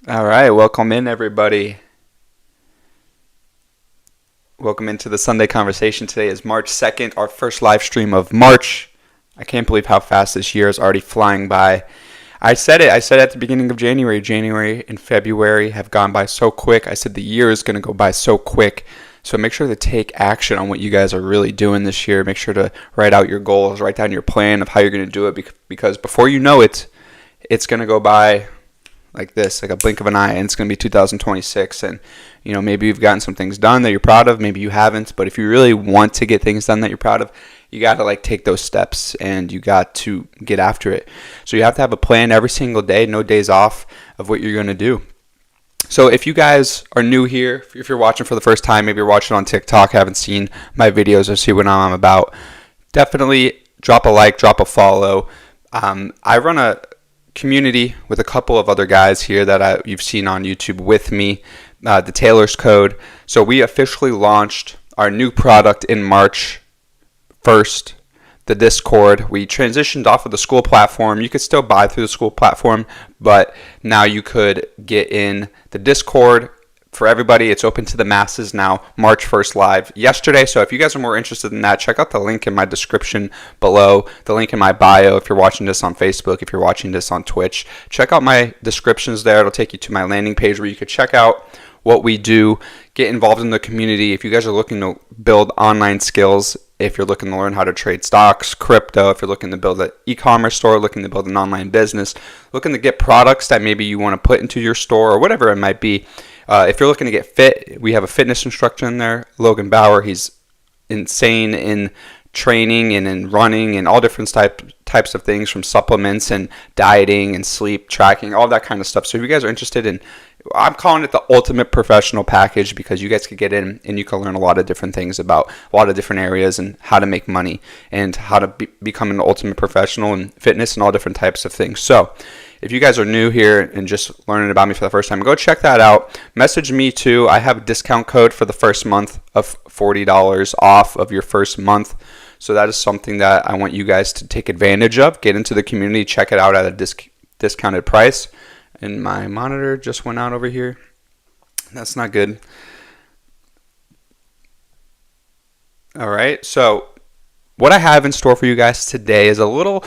All right, welcome in, everybody. Welcome into the Sunday conversation. Today is March 2nd, our first live stream of March. I can't believe how fast this year is already flying by. I said it at the beginning of January. January and February have gone by so quick. I said the year is going to go by so quick. So make sure to take action on what you guys are really doing this year. Make sure to write out your goals, write down your plan of how you're going to do it, because before you know it, it's going to go by like this, like a blink of an eye, and it's going to be 2026. And maybe you've gotten some things done that you're proud of, maybe you haven't, but if you really want to get things done that you're proud of, you got to take those steps and you got to get after it. So you have to have a plan every single day, no days off, of what you're going to do. So if you guys are new here, if you're watching for the first time, maybe you're watching on TikTok, haven't seen my videos or see what I'm about, definitely drop a like, drop a follow. I run a community with a couple of other guys here that you've seen on YouTube with me, the Taylor's Code. So we officially launched our new product in March 1st, the Discord. We transitioned off of the school platform. You could still buy through the school platform, but now you could get in the Discord for everybody. It's open to the masses now. March 1st live yesterday. So if you guys are more interested in that, check out the link in my description below, the link in my bio. If you're watching this on Facebook, if you're watching this on Twitch, check out my descriptions there. It'll take you to my landing page where you could check out what we do, get involved in the community. If you guys are looking to build online skills, if you're looking to learn how to trade stocks, crypto, if you're looking to build an e-commerce store, looking to build an online business, looking to get products that maybe you want to put into your store or whatever it might be. If you're looking to get fit, we have a fitness instructor in there, Logan Bauer. He's insane in training and in running and all different types of things, from supplements and dieting and sleep tracking, all that kind of stuff. So if you guys are interested in, I'm calling it the ultimate professional package, because you guys could get in and you can learn a lot of different things about a lot of different areas and how to make money and how to become an ultimate professional in fitness and all different types of things. So if you guys are new here and just learning about me for the first time, go check that out. Message me too. I have a discount code for the first month of $40 off of your first month. So that is something that I want you guys to take advantage of. Get into the community, check it out at a discounted price. And my monitor just went out over here. That's not good. All right, so what I have in store for you guys today is a little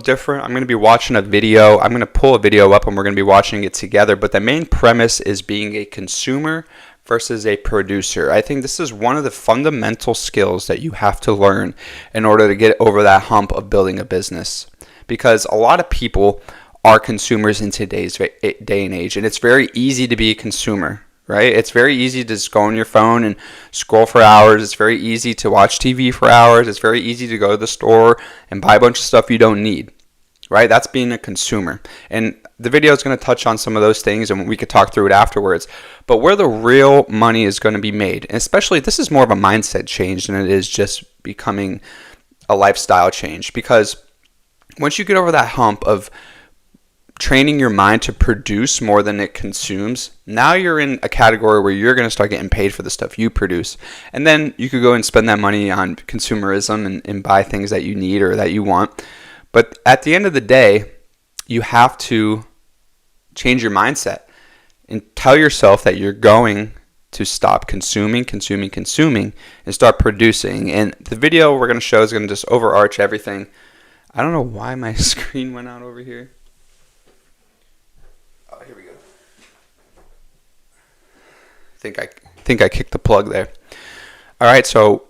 different. I'm going to be watching a video. I'm going to pull a video up and we're going to be watching it together. But the main premise is being a consumer versus a producer. I think this is one of the fundamental skills that you have to learn in order to get over that hump of building a business. Because a lot of people are consumers in today's day and age, and it's very easy to be a consumer, right? It's very easy to just go on your phone and scroll for hours. It's very easy to watch TV for hours. It's very easy to go to the store and buy a bunch of stuff you don't need, right? That's being a consumer. And the video is going to touch on some of those things, and we could talk through it afterwards. But where the real money is going to be made, and especially this is more of a mindset change than it is just becoming a lifestyle change, because once you get over that hump of training your mind to produce more than it consumes, now you're in a category where you're going to start getting paid for the stuff you produce. And then you could go and spend that money on consumerism and buy things that you need or that you want. But at the end of the day, you have to change your mindset and tell yourself that you're going to stop consuming, and start producing. And the video we're going to show is going to just overarch everything. I don't know why my screen went out over here. Here we go. I think I kicked the plug there. All right, so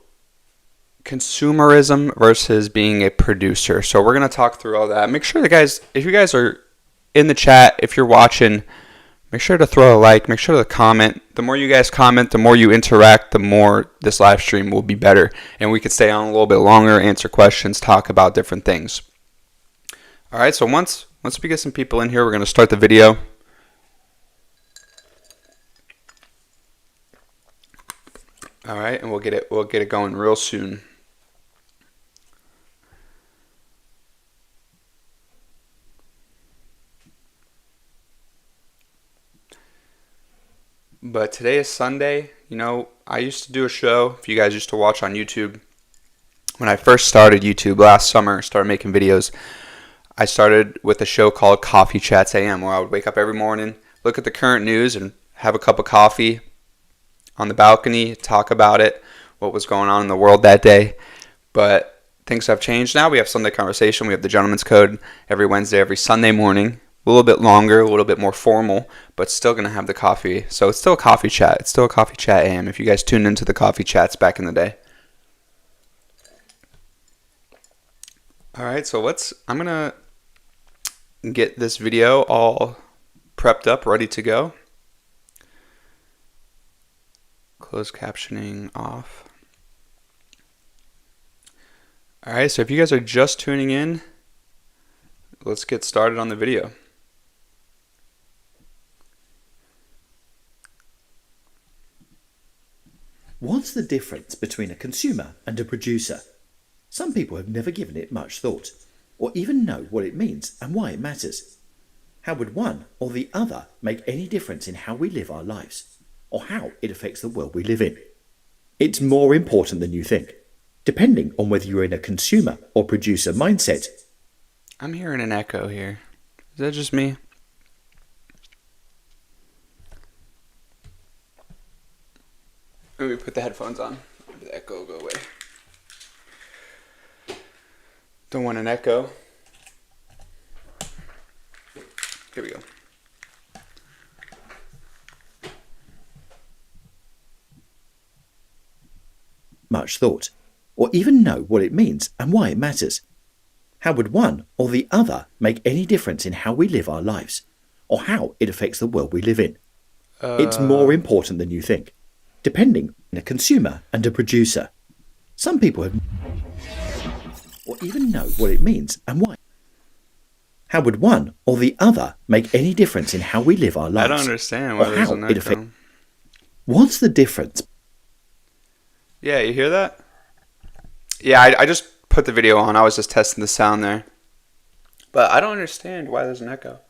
consumerism versus being a producer. So we're going to talk through all that. Make sure if you guys are in the chat, if you're watching, make sure to throw a like, make sure to comment. The more you guys comment, the more you interact, the more this live stream will be better. And we could stay on a little bit longer, answer questions, talk about different things. All right, so once we get some people in here, we're going to start the video. All right, and we'll get it going real soon. But today is Sunday. I used to do a show, if you guys used to watch on YouTube. When I first started YouTube last summer, started making videos, I started with a show called Coffee Chats AM, where I would wake up every morning, look at the current news, and have a cup of coffee on the balcony, talk about it, what was going on in the world that day. But things have changed now. We have Sunday Conversation. We have the Gentleman's Code every Wednesday, every Sunday morning. A little bit longer, a little bit more formal, but still going to have the coffee. So it's still a coffee chat. It's still a Coffee Chat AM if you guys tuned into the coffee chats back in the day. All right, so I'm going to get this video all prepped up, ready to go. Closed captioning off. All right, so if you guys are just tuning in, let's get started on the video. What's the difference between a consumer and a producer? Some people have never given it much thought, or even know what it means and why it matters. How would one or the other make any difference in how we live our lives, or how it affects the world we live in? It's more important than you think, depending on whether you're in a consumer or producer mindset. I'm hearing an echo here. Is that just me? Let me put the headphones on. Maybe the echo will go away. Don't want an echo. Here we go. Much thought, or even know what it means and why it matters. How would one or the other make any difference in how we live our lives, or how it affects the world we live in? It's more important than you think, depending on a consumer and a producer. Some people have or even know what it means and why. How would one or the other make any difference in how we live our lives? I don't understand why there's an echo. What's the difference? Yeah, you hear that? Yeah, I just put the video on. I was just testing the sound there. But I don't understand why there's an echo.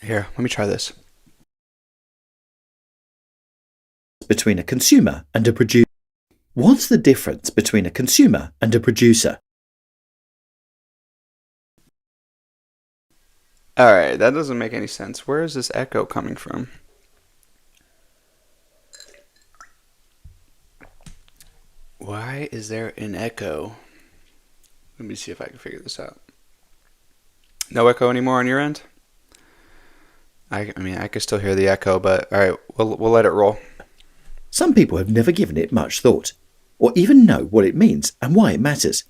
Here, let me try this. Between a consumer and a producer. What's the difference between a consumer and a producer? Alright, that doesn't make any sense. Where is this echo coming from? Why is there an echo? Let me see if I can figure this out. No echo anymore on your end? I mean, I can still hear the echo, but alright, we'll let it roll. Some people have never given it much thought, or even know what it means and why it matters.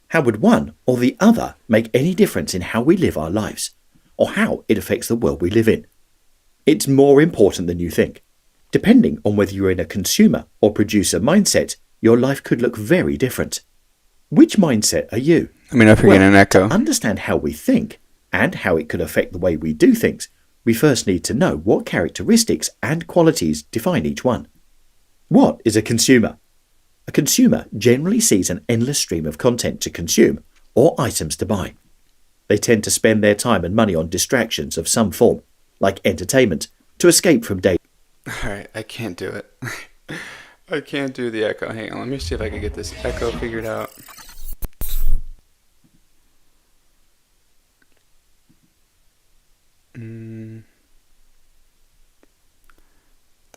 How would one or the other make any difference in how we live our lives, or how it affects the world we live in? It's more important than you think. Depending on whether you're in a consumer or producer mindset, your life could look very different. Which mindset are you? I mean, if you're getting an echo. To understand how we think and how it could affect the way we do things, we first need to know what characteristics and qualities define each one. What is a consumer? A consumer generally sees an endless stream of content to consume or items to buy. They tend to spend their time and money on distractions of some form, like entertainment, to escape from daily. Alright, I can't do it. I can't do the echo. Hang on, let me see if I can get this echo figured out.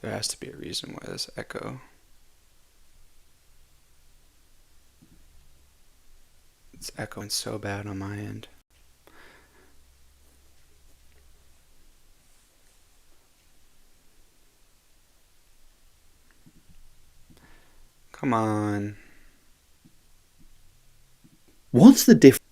There has to be a reason why this echo. It's echoing so bad on my end. Come on. What's the difference?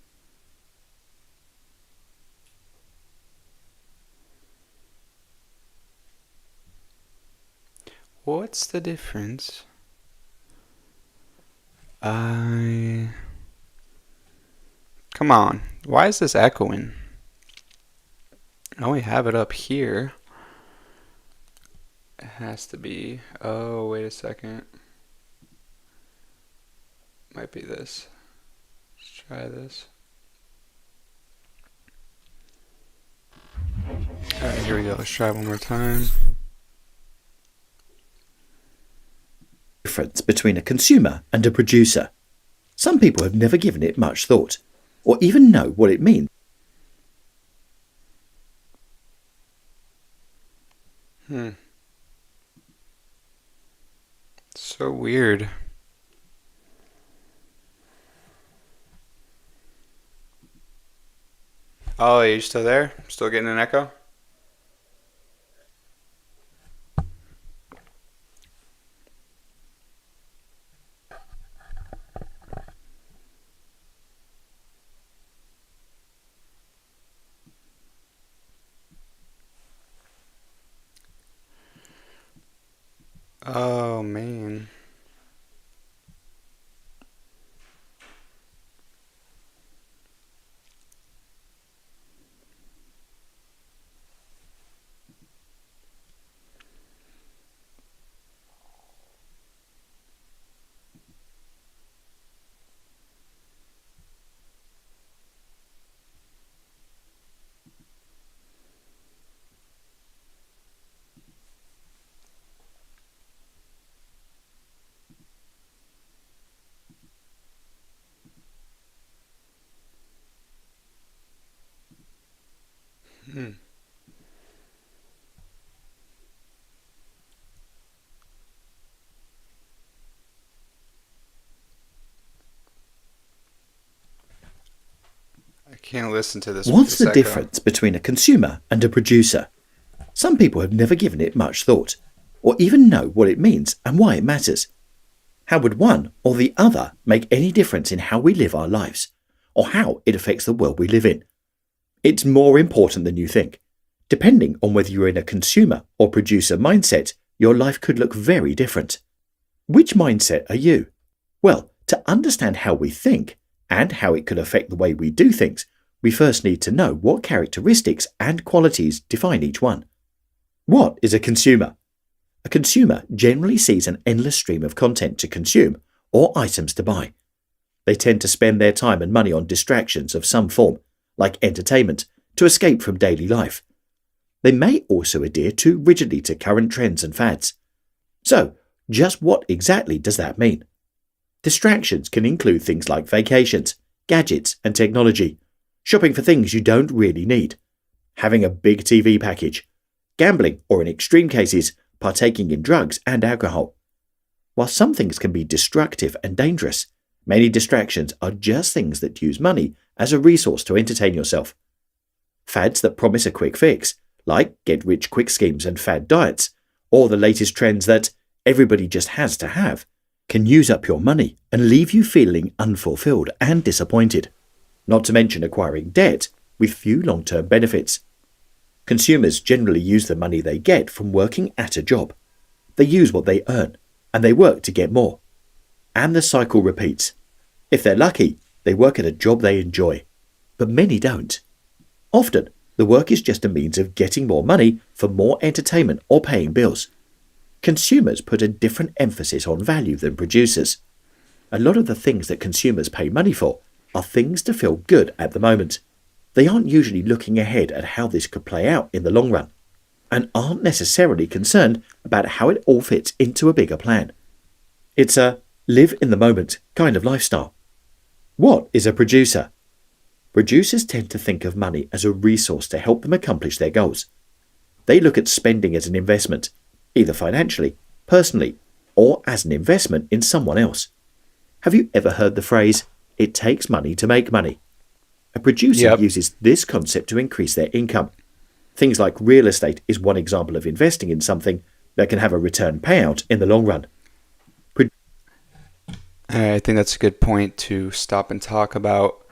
What's the difference? Come on. Why is this echoing? I only have it up here. It has to be. Oh, wait a second. Might be this. Let's try this. Alright, here we go. Let's try one more time. Difference between a consumer and a producer. Some people have never given it much thought, or even know what it means. So weird. Oh, are you still there? Still getting an echo? Oh, man. I can't listen to this with What's this the echo. difference between a consumer and a producer? Some people have never given it much thought, or even know what it means and why it matters. How would one or the other make any difference in how we live our lives, or how it affects the world we live in? It's more important than you think. Depending on whether you're in a consumer or producer mindset, your life could look very different. Which mindset are you? Well, to understand how we think and how it could affect the way we do things, we first need to know what characteristics and qualities define each one. What is a consumer? A consumer generally sees an endless stream of content to consume or items to buy. They tend to spend their time and money on distractions of some form, like entertainment, to escape from daily life. They may also adhere too rigidly to current trends and fads. So, just what exactly does that mean? Distractions can include things like vacations, gadgets and technology, shopping for things you don't really need, having a big TV package, gambling, or in extreme cases, partaking in drugs and alcohol. While some things can be destructive and dangerous, many distractions are just things that use money as a resource to entertain yourself. Fads that promise a quick fix, like get-rich-quick schemes and fad diets, or the latest trends that everybody just has to have, can use up your money and leave you feeling unfulfilled and disappointed. Not to mention acquiring debt with few long-term benefits. Consumers generally use the money they get from working at a job. They use what they earn, and they work to get more. And the cycle repeats. If they're lucky, they work at a job they enjoy. But many don't. Often, the work is just a means of getting more money for more entertainment or paying bills. Consumers put a different emphasis on value than producers. A lot of the things that consumers pay money for are things to feel good at the moment. They aren't usually looking ahead at how this could play out in the long run, and aren't necessarily concerned about how it all fits into a bigger plan. It's a live in the moment kind of lifestyle. What is a producer? Producers tend to think of money as a resource to help them accomplish their goals. They look at spending as an investment, either financially, personally, or as an investment in someone else. Have you ever heard the phrase, "It takes money to make money"? A producer Yep. uses this concept to increase their income. Things like real estate is one example of investing in something that can have a return payout in the long run. I think that's a good point to stop and talk about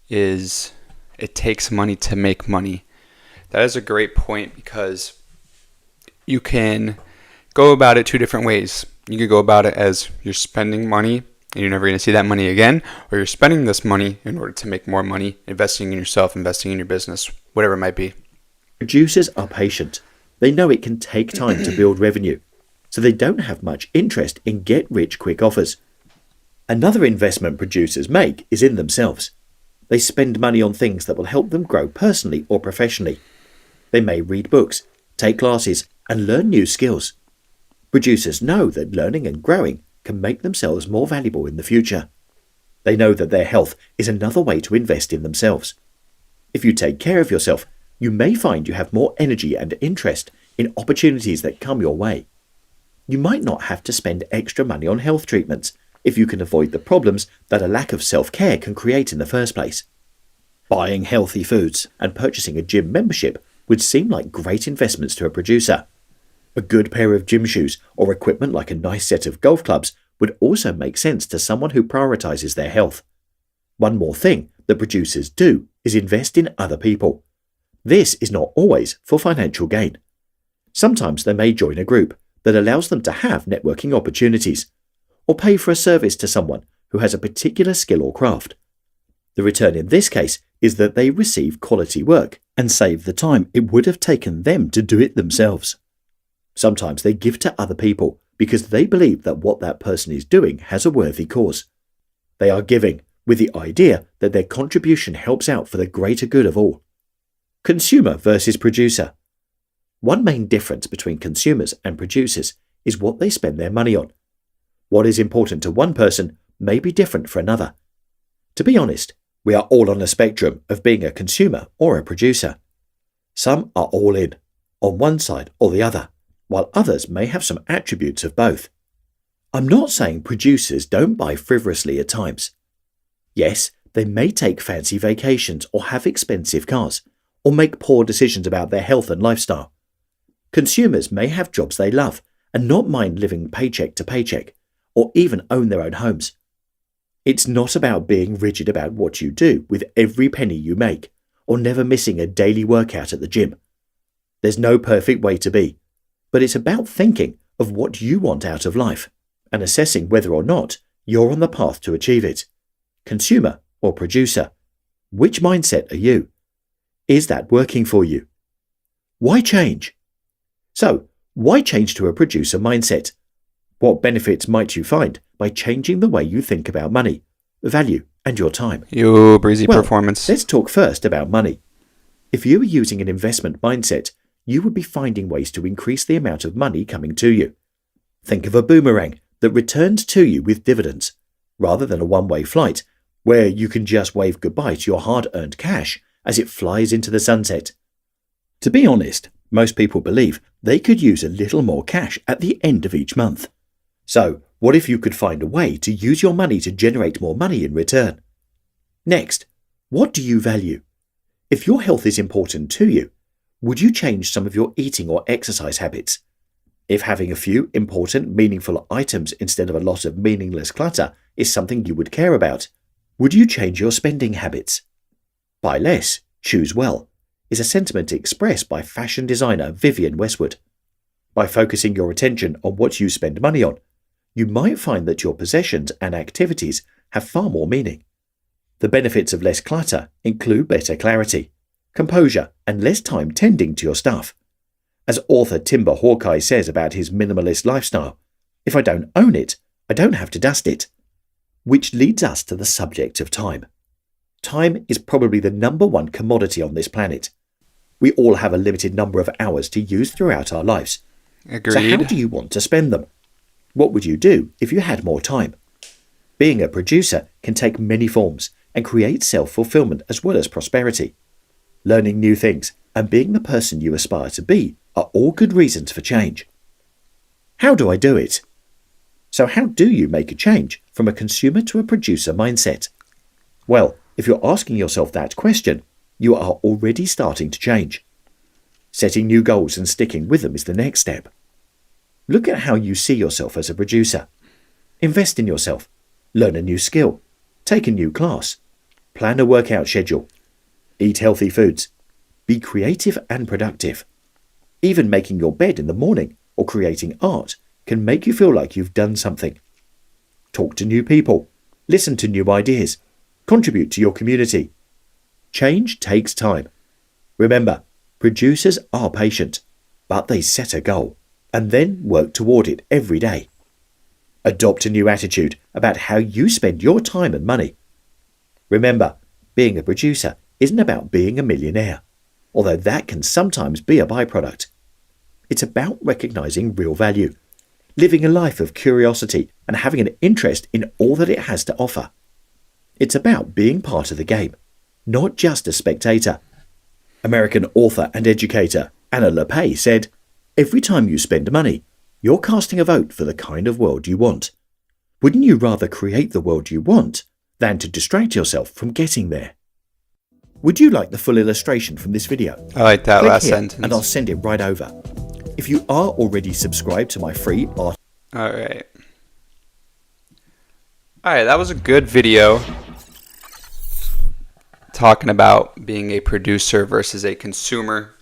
is it takes money to make money. That is a great point because you can go about it two different ways. You could go about it as you're spending money and you're never going to see that money again, or you're spending this money in order to make more money, investing in yourself, investing in your business, whatever it might be. Producers are patient. They know it can take time to build revenue, so they don't have much interest in get-rich-quick offers. Another investment producers make is in themselves. They spend money on things that will help them grow personally or professionally. They may read books, take classes, and learn new skills. Producers know that learning and growing can make themselves more valuable in the future. They know that their health is another way to invest in themselves. If you take care of yourself, you may find you have more energy and interest in opportunities that come your way. You might not have to spend extra money on health treatments if you can avoid the problems that a lack of self-care can create in the first place. Buying healthy foods and purchasing a gym membership would seem like great investments to a producer. A good pair of gym shoes or equipment like a nice set of golf clubs would also make sense to someone who prioritizes their health. One more thing that producers do is invest in other people. This is not always for financial gain. Sometimes they may join a group that allows them to have networking opportunities, or pay for a service to someone who has a particular skill or craft. The return in this case is that they receive quality work and save the time it would have taken them to do it themselves. Sometimes they give to other people because they believe that what that person is doing has a worthy cause. They are giving with the idea that their contribution helps out for the greater good of all. Consumer versus producer. One main difference between consumers and producers is what they spend their money on. What is important to one person may be different for another. To be honest, we are all on a spectrum of being a consumer or a producer. Some are all in, on one side or the other, while others may have some attributes of both. I'm not saying producers don't buy frivolously at times. Yes, they may take fancy vacations or have expensive cars, or make poor decisions about their health and lifestyle. Consumers may have jobs they love and not mind living paycheck to paycheck, or even own their own homes. It's not about being rigid about what you do with every penny you make, or never missing a daily workout at the gym. There's no perfect way to be, but it's about thinking of what you want out of life and assessing whether or not you're on the path to achieve it. Consumer or producer, which mindset are you? Is that working for you? Why change? So, why change to a producer mindset? What benefits might you find by changing the way you think about money, value, and your time? You breezy Well, performance. let's talk first about money. If you were using an investment mindset, you would be finding ways to increase the amount of money coming to you. Think of a boomerang that returns to you with dividends, rather than a one-way flight where you can just wave goodbye to your hard-earned cash as it flies into the sunset. To be honest, most people believe they could use a little more cash at the end of each month. So, what if you could find a way to use your money to generate more money in return? Next, what do you value? If your health is important to you, would you change some of your eating or exercise habits? If having a few important, meaningful items instead of a lot of meaningless clutter is something you would care about, would you change your spending habits? Buy less, choose well, is a sentiment expressed by fashion designer Vivienne Westwood. By focusing your attention on what you spend money on, you might find that your possessions and activities have far more meaning. The benefits of less clutter include better clarity, composure, and less time tending to your stuff. As author Timber Hawkeye says about his minimalist lifestyle, if I don't own it, I don't have to dust it. Which leads us to the subject of time. Time is probably the number one commodity on this planet. We all have a limited number of hours to use throughout our lives. Agreed. So how do you want to spend them? What would you do if you had more time? Being a producer can take many forms and create self-fulfillment as well as prosperity. Learning new things and being the person you aspire to be are all good reasons for change. How do I do it? So how do you make a change from a consumer to a producer mindset? Well, if you're asking yourself that question, you are already starting to change. Setting new goals and sticking with them is the next step. Look at how you see yourself as a producer. Invest in yourself. Learn a new skill. Take a new class. Plan a workout schedule. Eat healthy foods. Be creative and productive. Even making your bed in the morning or creating art can make you feel like you've done something. Talk to new people. Listen to new ideas. Contribute to your community. Change takes time. Remember, producers are patient, but they set a goal and then work toward it every day. Adopt a new attitude about how you spend your time and money. Remember, being a producer isn't about being a millionaire, although that can sometimes be a byproduct. It's about recognizing real value, living a life of curiosity and having an interest in all that it has to offer. It's about being part of the game, not just a spectator. American author and educator Anna LaPay said, "Every time you spend money, you're casting a vote for the kind of world you want. Wouldn't you rather create the world you want than to distract yourself from getting there?" Would you like the full illustration from this video? I like that Click last here sentence. and I'll send it right over. If you are already subscribed to my free art... All right, that was a good video talking about being a producer versus a consumer.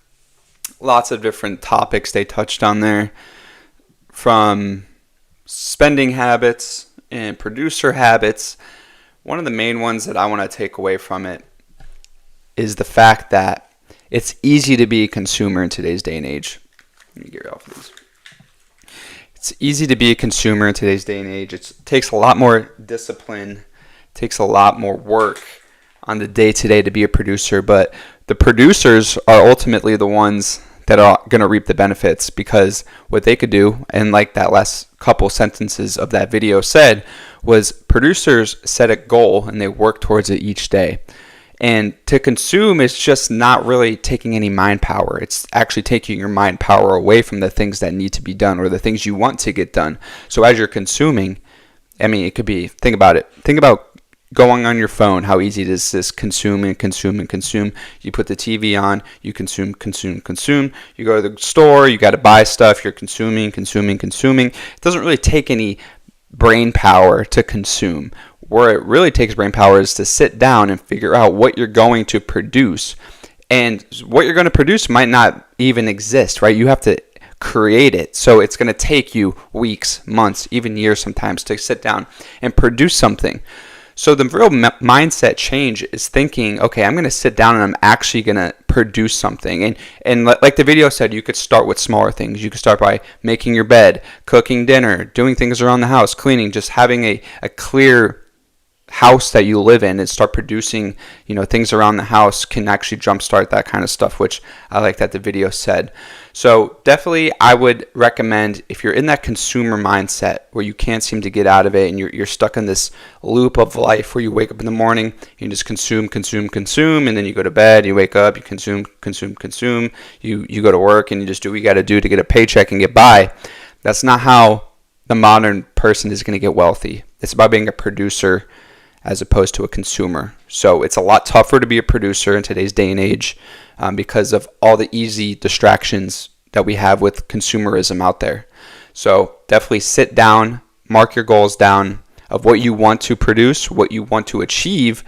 Lots of different topics they touched on there, from spending habits and producer habits. One of the main ones that I want to take away from it is the fact that it's easy to be a consumer in today's day and age. Let me get off of these. It's easy to be a consumer in today's day and age. It takes a lot more discipline, takes a lot more work on the day-to-day to be a producer, but the producers are ultimately the ones that are going to reap the benefits, because what they could do, and like that last couple sentences of that video said, was producers set a goal and they work towards it each day. And to consume is just not really taking any mind power. It's actually taking your mind power away from the things that need to be done or the things you want to get done. So as you're consuming, I mean, it could be, think about it. Think about going on your phone, how easy it is to just consume and consume and consume. You put the TV on, you consume. You go to the store, you got to buy stuff, you're consuming. It doesn't really take any brain power to consume. Where it really takes brain power is to sit down and figure out what you're going to produce. And what you're going to produce might not even exist, right? You have to create it. So it's going to take you weeks, months, even years sometimes to sit down and produce something. So the real mindset change is thinking, okay, I'm going to sit down and I'm actually going to produce something. And like the video said, you could start with smaller things. You could start by making your bed, cooking dinner, doing things around the house, cleaning, just having a clear house that you live in, and start producing, things around the house can actually jumpstart that kind of stuff, which I like that the video said. So definitely I would recommend, if you're in that consumer mindset where you can't seem to get out of it and you're stuck in this loop of life where you wake up in the morning, you just consume, and then you go to bed, you wake up, you consume, you go to work and you just do what you got to do to get a paycheck and get by. That's not how the modern person is going to get wealthy. It's about being a producer as opposed to a consumer. So it's a lot tougher to be a producer in today's day and age because of all the easy distractions that we have with consumerism out there. So definitely sit down, mark your goals down of what you want to produce, what you want to achieve.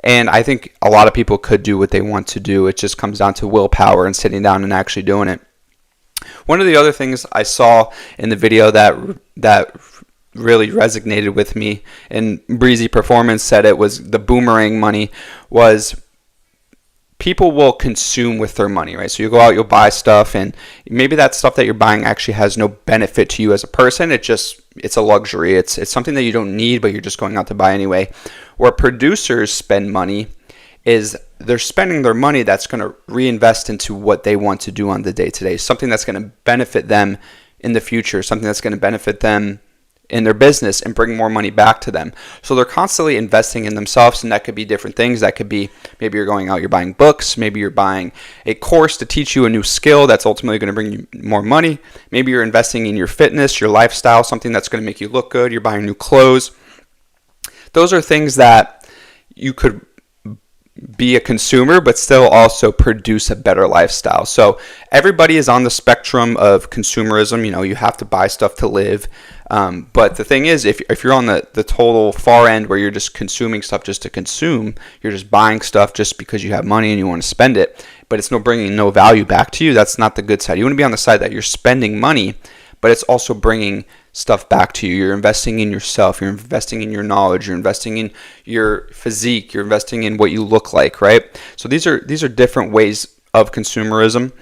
And I think a lot of people could do what they want to do. It just comes down to willpower and sitting down and actually doing it. One of the other things I saw in the video that really resonated with me, and Breezy Performance said it, was the boomerang money, was people will consume with their money, right? So you go out, you'll buy stuff, and maybe that stuff that you're buying actually has no benefit to you as a person. It's a luxury. It's something that you don't need, but you're just going out to buy anyway. Where producers spend money is they're spending their money that's going to reinvest into what they want to do on the day-to-day, something that's going to benefit them in the future, something that's going to benefit them in their business and bring more money back to them. So they're constantly investing in themselves, and that could be different things. That could be, maybe you're going out, you're buying books, maybe you're buying a course to teach you a new skill that's ultimately going to bring you more money. Maybe you're investing in your fitness, your lifestyle, something that's going to make you look good. You're buying new clothes. Those are things that you could be a consumer but still also produce a better lifestyle. So everybody is on the spectrum of consumerism. You have to buy stuff to live. But the thing is, if you're on the total far end where you're just consuming stuff just to consume, you're just buying stuff just because you have money and you want to spend it, but it's bringing no value back to you, that's not the good side. You want to be on the side that you're spending money, but it's also bringing stuff back to you. You're investing in yourself. You're investing in your knowledge. You're investing in your physique. You're investing in what you look like, right? So these are different ways of consumerism,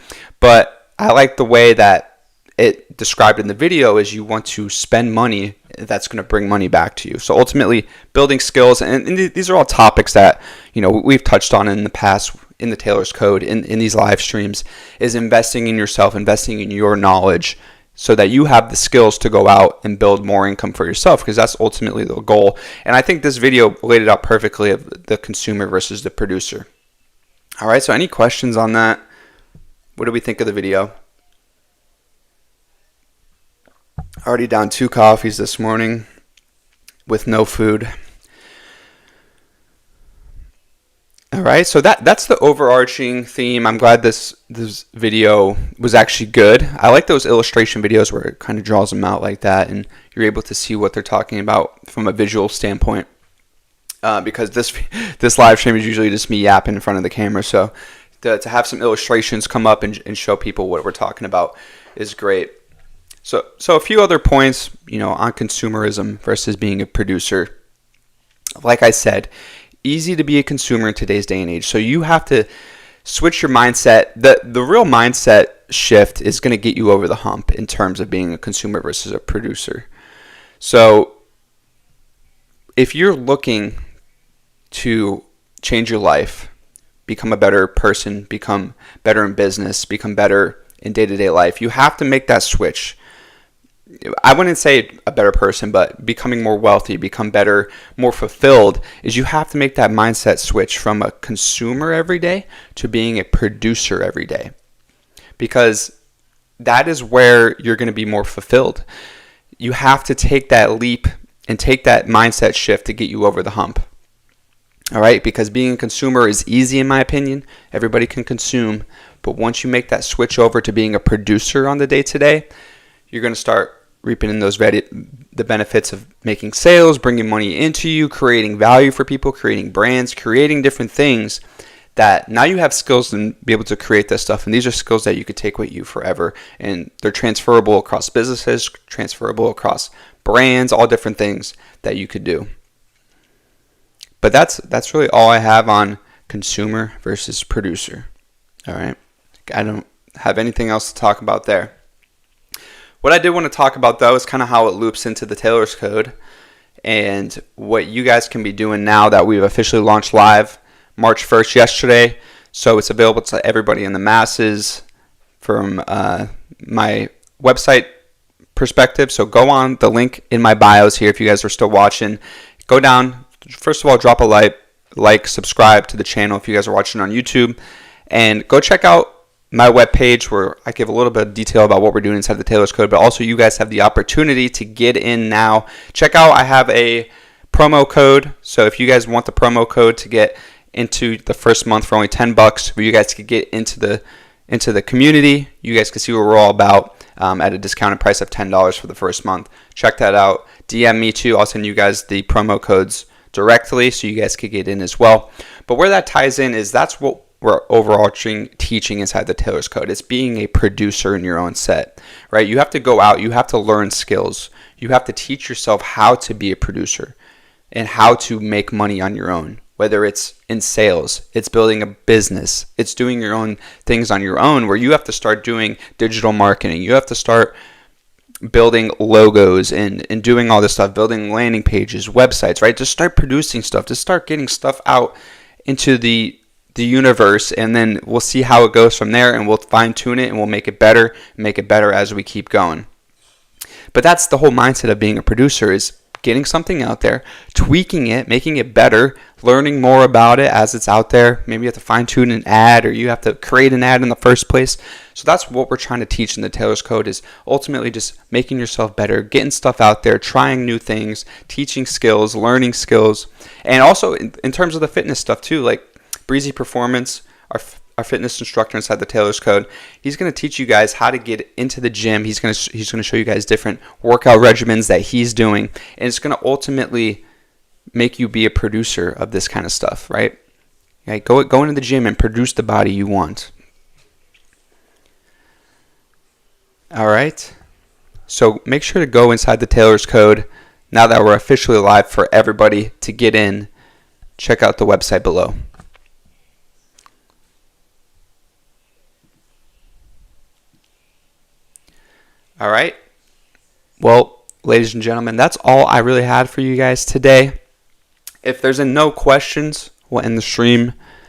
but I like the way that it described in the video is you want to spend money that's going to bring money back to you. So ultimately, building skills, and these are all topics that we've touched on in the past in the Taylor's Code, in these live streams, is investing in yourself, investing in your knowledge, so that you have the skills to go out and build more income for yourself, because that's ultimately the goal. And I think this video laid it out perfectly of the consumer versus the producer. All right, so any questions on that? What do we think of the video? Already down 2 coffees this morning with no food. All right, so that's the overarching theme. I'm glad this video was actually good. I like those illustration videos where it kind of draws them out like that, and you're able to see what they're talking about from a visual standpoint. Because this live stream is usually just me yapping in front of the camera, so to have some illustrations come up and show people what we're talking about is great. So a few other points, on consumerism versus being a producer. Like I said, easy to be a consumer in today's day and age. So you have to switch your mindset. The real mindset shift is going to get you over the hump in terms of being a consumer versus a producer. So if you're looking to change your life, become a better person, become better in business, become better in day-to-day life, you have to make that switch. I wouldn't say a better person, but becoming more wealthy, become better, more fulfilled, is you have to make that mindset switch from a consumer every day to being a producer every day. Because that is where you're going to be more fulfilled. You have to take that leap and take that mindset shift to get you over the hump. All right? Because being a consumer is easy in my opinion. Everybody can consume. But once you make that switch over to being a producer on the day-to-day, you're going to start reaping in the benefits of making sales, bringing money into you, creating value for people, creating brands, creating different things that now you have skills to be able to create this stuff. And these are skills that you could take with you forever. And they're transferable across businesses, transferable across brands, all different things that you could do. But that's really all I have on consumer versus producer. All right. I don't have anything else to talk about there. What I did want to talk about, though, is kind of how it loops into the Taylor's Code and what you guys can be doing now that we've officially launched live March 1st yesterday. So it's available to everybody in the masses from my website perspective. So go on the link in my bios here if you guys are still watching. Go down. First of all, drop a like, subscribe to the channel if you guys are watching on YouTube. And go check out my webpage where I give a little bit of detail about what we're doing inside the Taylor's Code, but also you guys have the opportunity to get in now. Check out, I have a promo code. So if you guys want the promo code to get into the first month for only $10, where you guys could get into the community, you guys can see what we're all about at a discounted price of $10 for the first month. Check that out. DM me too. I'll send you guys the promo codes directly so you guys could get in as well. But where that ties in is that's what we're overarching teaching inside the Taylor's Code. It's being a producer in your own set, right? You have to go out. You have to learn skills. You have to teach yourself how to be a producer and how to make money on your own, whether it's in sales, it's building a business, it's doing your own things on your own, where you have to start doing digital marketing. You have to start building logos and doing all this stuff, building landing pages, websites, right? Just start producing stuff. Just start getting stuff out into the universe, and then we'll see how it goes from there, and we'll fine tune it, and we'll make it better as we keep going. But that's the whole mindset of being a producer, is getting something out there, tweaking it, making it better, learning more about it as it's out there. Maybe you have to fine tune an ad, or you have to create an ad in the first place. So that's what we're trying to teach in the Taylor's Code, is ultimately just making yourself better, getting stuff out there, trying new things, teaching skills, learning skills. And also in terms of the fitness stuff too, like Breezy Performance, our fitness instructor inside the Taylor's Code, he's going to teach you guys how to get into the gym. He's going to show you guys different workout regimens that he's doing, and it's going to ultimately make you be a producer of this kind of stuff, right? Okay, go into the gym and produce the body you want. All right. So make sure to go inside the Taylor's Code now that we're officially live for everybody to get in. Check out the website below. All right. Well, ladies and gentlemen, that's all I really had for you guys today. If there's no questions, we'll end the stream.